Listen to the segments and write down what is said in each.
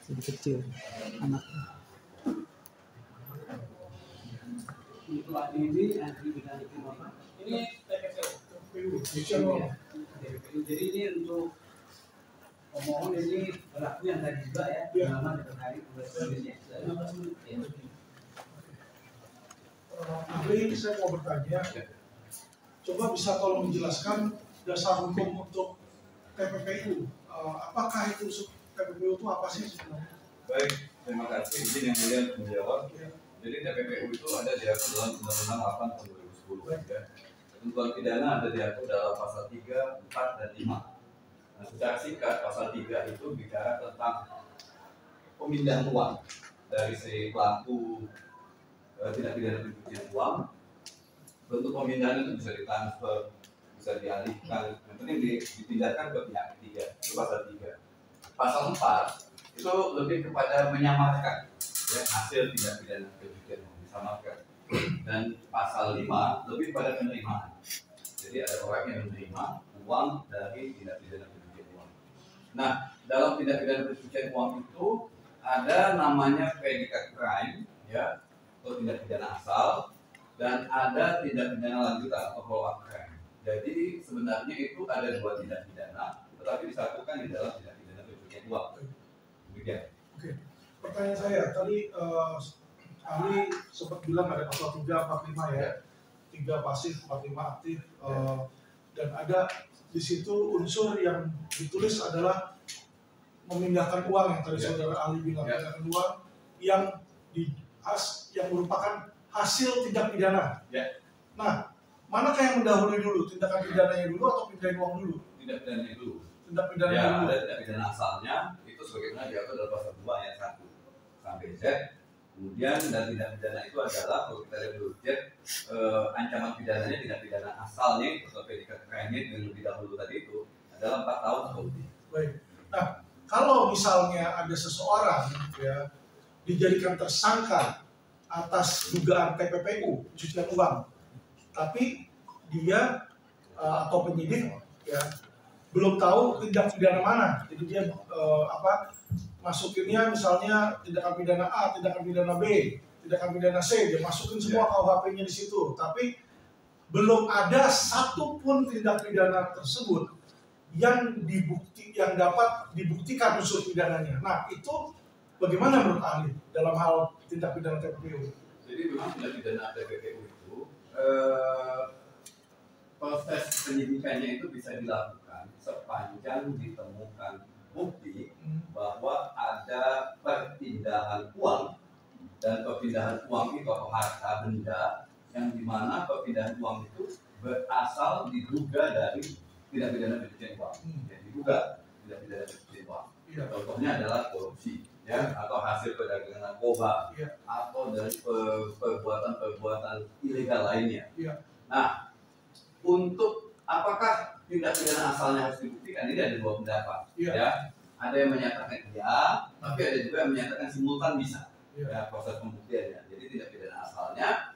Jadi kecil anak. Untuk ini nanti kita apa? Ini TPPU. Jadi ini untuk pemohon ini berlaku yang tadi juga ya, nama terkait dengan Ahli, saya mau bertanya, coba bisa tolong menjelaskan dasar hukum untuk TPPU. Apakah itu TPPU itu apa sih sebenarnya? Baik, terima kasih. Izin yang mulia menjawab. Jadi TPPU itu ada diatur dalam Undang-Undang 8 tahun 2010. Ya. Ketentuan pidana ada diatur dalam pasal 3, 4, dan 5. Nah, secara singkat, pasal 3 itu bicara tentang pemindahan uang dari si pelaku tindak pidana pencucian uang. Bentuk pemindahan itu bisa ditransfer, bisa dialihkan, yang penting dipindahkan ke pihak ketiga. Itu pasal 3. Pasal 4 itu lebih kepada menyamarkan ya, hasil tindak pidana pencucian uang, disamarkan. Dan pasal 5 lebih pada penerimaan. Jadi ada orang yang menerima uang dari tindak pidana pencucian uang. Nah, dalam tindak pidana pencucian uang itu ada namanya predikat crime ya, atau tindak pidana asal, dan ada tindak pidana lanjutan atau follow up crime. Jadi sebenarnya itu ada dua tindak pidana, tetapi disatukan di dalam tindak pidana pencucian uang. Demikian. Oke. Pertanyaan saya tadi ahli sempat bilang ada pasal 3, 4, 5 ya, 3 pasif, 4, 5 aktif, dan ada di situ unsur yang ditulis adalah memindahkan uang yang tadi saudara ahli bilang, memindahkan uang yang merupakan hasil tindak pidana. Nah, manakah yang mendahului dulu, tindakan pidananya dulu atau pindahin uang dulu? Tindak pidananya dulu. Tindak pidana ya, dulu. Ada tindak pidana asalnya itu sebagaimana diatur dalam pasal 2 ayat 1 sampai Z. Kemudian dan tindak pidana itu adalah kalau kita lihat dulu ancaman pidananya tindak pidana asalnya atau predikat crime-nya yang lebih dahulu tadi itu adalah 4 tahun atau lebih. Baik. Nah, kalau misalnya ada seseorang ya dijadikan tersangka atas dugaan TPPU, pencucian uang, tapi dia atau penyidik ya belum tahu tindak pidana mana, jadi dia masukinnya misalnya tindakan pidana A, tindakan pidana B, tindakan pidana C, dia masukin semua KUHP-nya di situ, tapi belum ada satupun tindak pidana tersebut yang dapat dibuktikan unsur pidananya. Nah, itu bagaimana menurut ahli dalam hal tindak pidana TPPU? Jadi memang tindak pidana TPPU itu proses penyidikannya itu bisa dilakukan sepanjang ditemukan bukti bahwa ada perpindahan uang, dan perpindahan uang itu atau harta benda yang dimana perpindahan uang itu berasal diduga dari tindak pidana pencucian uang. Yang diduga tindak pidana pencucian uang. Contohnya adalah korupsi, ya, atau hasil perdagangan narkoba, atau dari perbuatan-perbuatan ilegal lainnya. Nah, untuk apakah tindak pidana asalnya harus dibuktikan, ini ada dua pendapat. Ya, ada yang menyatakan iya, tapi ada juga yang menyatakan simultan bisa. Ya, proses pembuktiannya. Jadi tindak pidana asalnya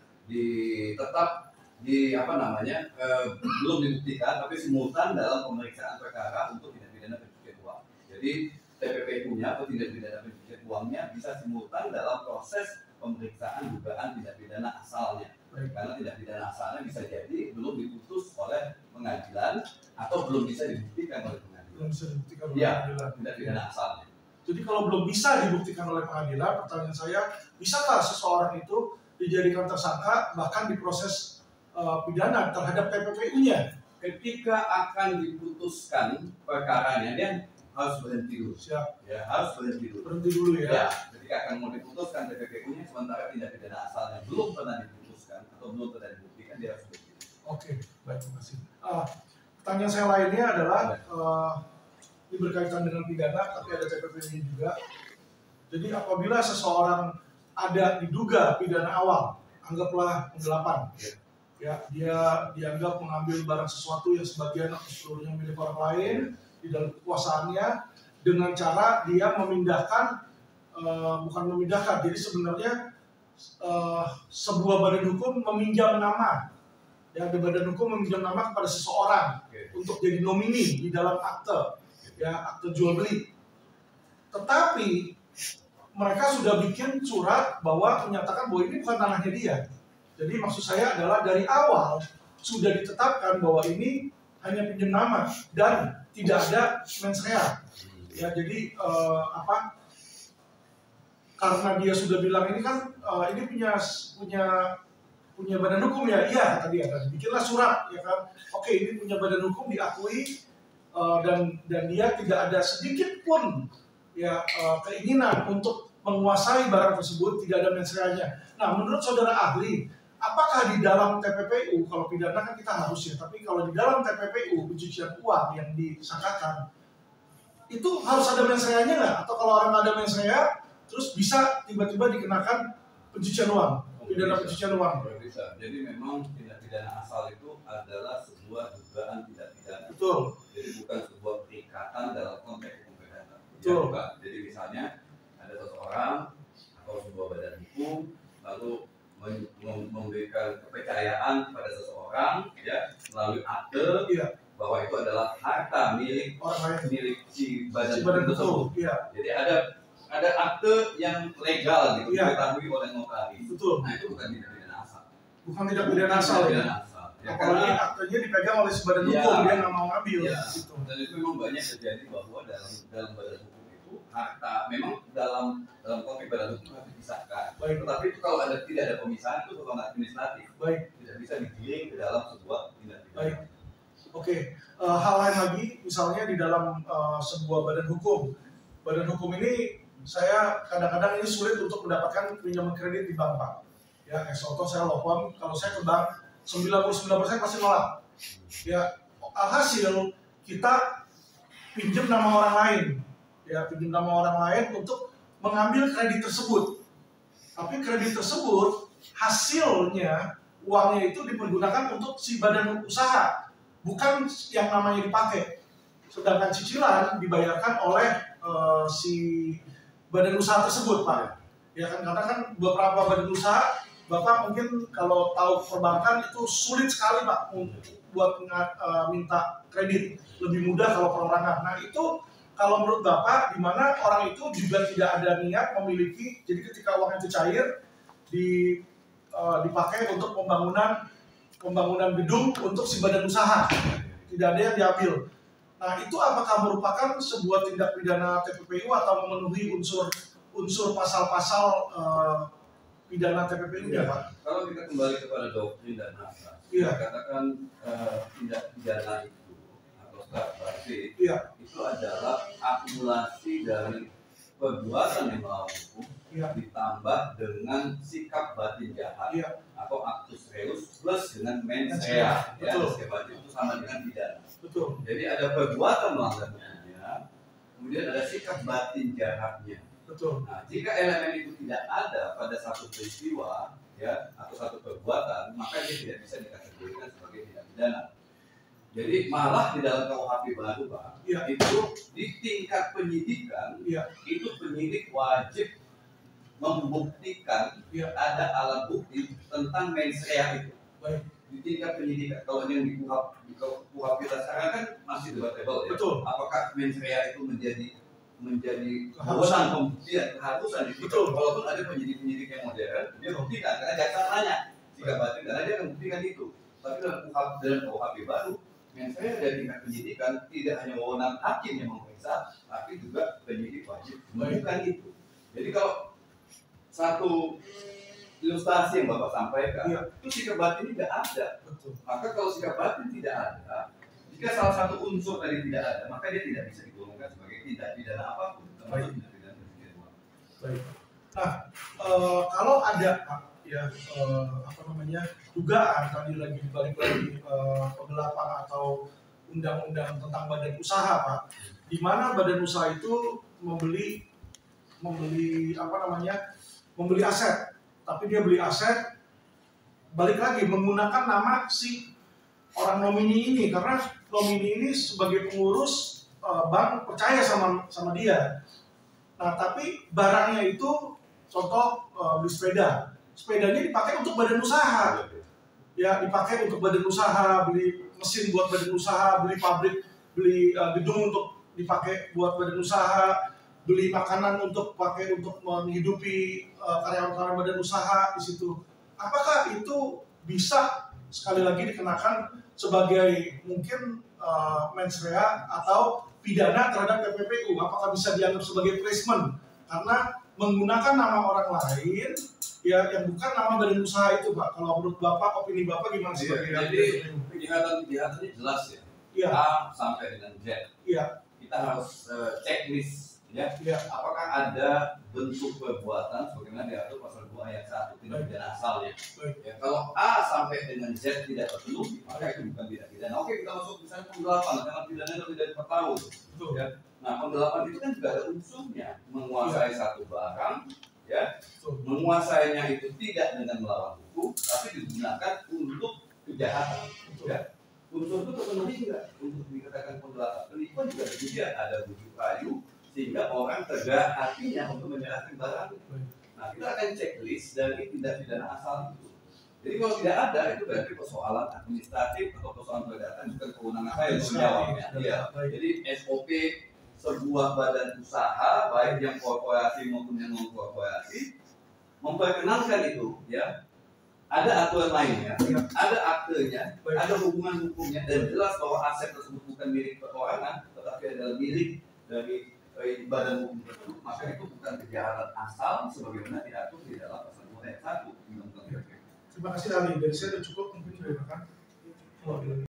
belum dibuktikan, tapi simultan dalam pemeriksaan perkara untuk tindak pidana pencucian uang. Jadi TPPU-nya atau tindak pidana pencucian uangnya bisa simultan dalam proses pemeriksaan dugaan tindak pidana asalnya. Karena tindak pidana asalnya bisa jadi belum diputus oleh pengadilan atau belum bisa dibuktikan oleh pengadilan. Belum bisa dibuktikan oleh pengadilan. Tindak pidana asalnya. Jadi kalau belum bisa dibuktikan oleh pengadilan, pertanyaan saya, bisakah seseorang itu dijadikan tersangka bahkan diproses pidana terhadap TPPU-nya? Ketika akan diputuskan perkaranya, dia harus berhenti dulu. Siap. Ya, harus berhenti dulu. Berhenti dulu ya. Ya, ketika akan mau diputuskan TPPU-nya, sementara tindak pidana asalnya belum pernah diputuskan atau belum pernah dibuktikan, dia harus berhenti. Oke, baik, terima kasih. Pertanyaan saya lainnya adalah ini berkaitan dengan pidana, tapi ada TPPU-nya juga. Jadi apabila seseorang ada diduga pidana awal, anggaplah penggelapan, ya, dia dianggap mengambil barang sesuatu yang sebagian atau seluruhnya milik orang lain di dalam kekuasaannya dengan cara dia memindahkan, bukan memindahkan, jadi sebenarnya sebuah badan hukum meminjam nama, ya, badan hukum meminjam nama kepada seseorang untuk jadi nomini di dalam akte. ya akte jual beli. Tetapi mereka sudah bikin surat bahwa menyatakan bahwa ini bukan tanahnya dia. Jadi maksud saya adalah dari awal sudah ditetapkan bahwa ini hanya pinjam nama dan tidak ada mens rea. Ya, jadi karena dia sudah bilang ini kan ini punya badan hukum ya, iya kata dia kan. Bikinlah surat ya kan. Oke, ini punya badan hukum diakui dan dia tidak ada sedikit pun ya keinginan untuk menguasai barang tersebut, tidak ada mens rea-nya. Nah, menurut saudara ahli, apakah di dalam TPPU, kalau pidana kan kita harus ya, tapi kalau di dalam TPPU pencucian uang yang disangkakan itu harus ada mens rea-nya nggak? Atau kalau orang nggak ada mens rea, terus bisa tiba-tiba dikenakan pencucian uang, pidana pencucian uang? Bisa. Jadi memang tindak pidana asal itu adalah sebuah dugaan tindak pidana. Betul. Jadi bukan sebuah perikatan dalam konteks hukum pidana. Betul. Ya, jadi misalnya ada seseorang atau sebuah badan hukum lalu memberikan kepercayaan pada seseorang ya melalui akte bahwa itu adalah harta milik si badan hukum tersebut. Jadi ada akte yang legal gitu diketahui oleh notaris. Betul. Nah itu bukan tindak pidana asal. Bukan tindak pidana asal ya. Ya, apalagi aktenya dipegang oleh si badan hukum, dia nggak mau ngambil. Gitu. Dan itu memang banyak terjadi bahwa dalam badan hukum itu harta memang dalam konteks badan hukum harus dipisahkan. Baik. Tetapi itu kalau tidak ada pemisahan itu bukan administratif. Baik. Tidak bisa digiring ke dalam sebuah tindak pidana. Baik. Oke. Hal lain lagi, misalnya di dalam sebuah badan hukum. Badan hukum ini saya kadang-kadang ini sulit untuk mendapatkan pinjaman kredit di bank, Pak. Ya, contoh saya lopam, kalau saya ke bank 99% pasti nolak. Ya, alhasil kita pinjam nama orang lain. Ya, pinjam nama orang lain untuk mengambil kredit tersebut. Tapi kredit tersebut hasilnya uangnya itu dipergunakan untuk si badan usaha, bukan yang namanya dipakai. Sedangkan cicilan dibayarkan oleh si badan usaha tersebut, Pak. Ya kan, karena kan beberapa badan usaha, Bapak mungkin kalau tahu perbankan itu sulit sekali, Pak, buat minta kredit. Lebih mudah kalau perorangan. Nah itu kalau menurut Bapak, di mana orang itu juga tidak ada niat memiliki, jadi ketika uang itu cair, dipakai untuk pembangunan gedung untuk si badan usaha. Tidak ada yang diambil. Nah itu apakah merupakan sebuah tindak pidana TPPU atau memenuhi unsur pasal-pasal pidana TPPU ya, Pak? Kalau kita kembali kepada doktrin dan asas, katakan tindak pidana itu atau strategi itu adalah akumulasi dari perbuatan yang melawan hukum ditambah dengan sikap batin jahat atau actus reus plus dengan mens rea. Ya, batin itu sama dengan pidana. Betul. Jadi ada perbuatan melanggar hukumnya, kemudian ada sikap batin jahatnya. Betul. Nah, jika elemen itu tidak ada pada satu peristiwa ya atau satu perbuatan, maka dia tidak bisa dikategorikan sebagai tindak pidana. Jadi malah di dalam KUHP baru, Pak, itu di tingkat penyidikan, itu penyidik wajib membuktikan ada alat bukti tentang mens rea itu. Baik. Di tingkat penyidikan, kalau yang di KUHP kita sekarang kan masih debatable ya. Betul. Apakah mens rea itu menjadi keharusan pembuktian, keharusan itu. Walaupun ada penyidik-penyidik yang modern, dia buktikan karena jaksa nanya jika batin, karena dia akan buktikan itu. Tapi dalam KUHP baru, mens rea dari tingkat penyidikan tidak hanya wewenang hakim yang memeriksa, tapi juga penyidik wajib menunjukkan itu. Jadi kalau satu ilustrasi yang Bapak sampaikan, itu sikap batin tidak ada. Betul. Maka kalau sikap batin tidak ada, jika salah satu unsur tadi tidak ada, maka dia tidak bisa digolongkan sebagai tindak pidana apapun, termasuk tindak pidana pencucian uang. Baik. Nah, kalau ada dugaan tadi lagi dibalik lagi penggelapan atau undang-undang tentang badan usaha, Pak, di mana badan usaha itu membeli aset, tapi dia beli aset balik lagi menggunakan nama si orang nomini ini, karena nomini ini sebagai pengurus bank percaya sama dia. Nah, tapi barangnya itu contoh beli sepedanya dipakai untuk badan usaha. Ya, dipakai untuk badan usaha, beli mesin buat badan usaha, beli pabrik, beli gedung untuk dipakai buat badan usaha, beli makanan untuk menghidupi karyawan-karyawan badan usaha di situ. Apakah itu bisa sekali lagi dikenakan sebagai mungkin mens rea atau pidana terhadap TPPU? Apakah bisa dianggap sebagai placement karena menggunakan nama orang lain ya yang bukan nama badan usaha itu, Pak? Kalau menurut Bapak, opini Bapak gimana sebagai Jadi kejahatan-kejahatannya jelas ya. Iya. A sampai dengan Z. Iya. Kita harus checklist ya. Iya. Apakah ada bentuk perbuatan sebagaimana diatur pasal 2 ayat 1 tindak pidana asalnya. Ya, kalau A sampai dengan Z tidak terpenuhi, maka itu bukan tindak pidana. Oke, kita masuk misalnya penggelapan, karena pidana lebih dari 4 tahun. Betul. Ya. Nah, penggelapan itu kan juga ada unsurnya menguasai satu barang, ya. Betul. Menguasainya itu tidak dengan melawan hukum, tapi digunakan untuk kejahatan. Betul. Ya. Unsur itu terpenuhi nggak untuk dikatakan penggelapan? Penipuan juga demikian, ada bujuk rayu sehingga orang tegak hatinya untuk menyerahkan barang. Nah, kita akan checklist dari tindak pidana asal itu. Jadi kalau tidak ada, itu berarti persoalan administratif atau persoalan perdata bukan kewenangan saya untuk menjawabnya. Iya. Jadi SOP sebuah badan usaha baik yang korporasi maupun yang non korporasi memperkenalkan itu, ya. Ada aturan lainnya, ada aktenya, ada hubungan hukumnya, dan jelas bahwa aset tersebut bukan milik perorangan, tetapi adalah milik dari badan hukum tersebut, maka itu bukan kejahatan asal sebagaimana diatur di dalam pasal 2 ayat 1 Undang-Undang PPP. Terima kasih Ali, dari saya sudah cukup, mungkin sudah makan.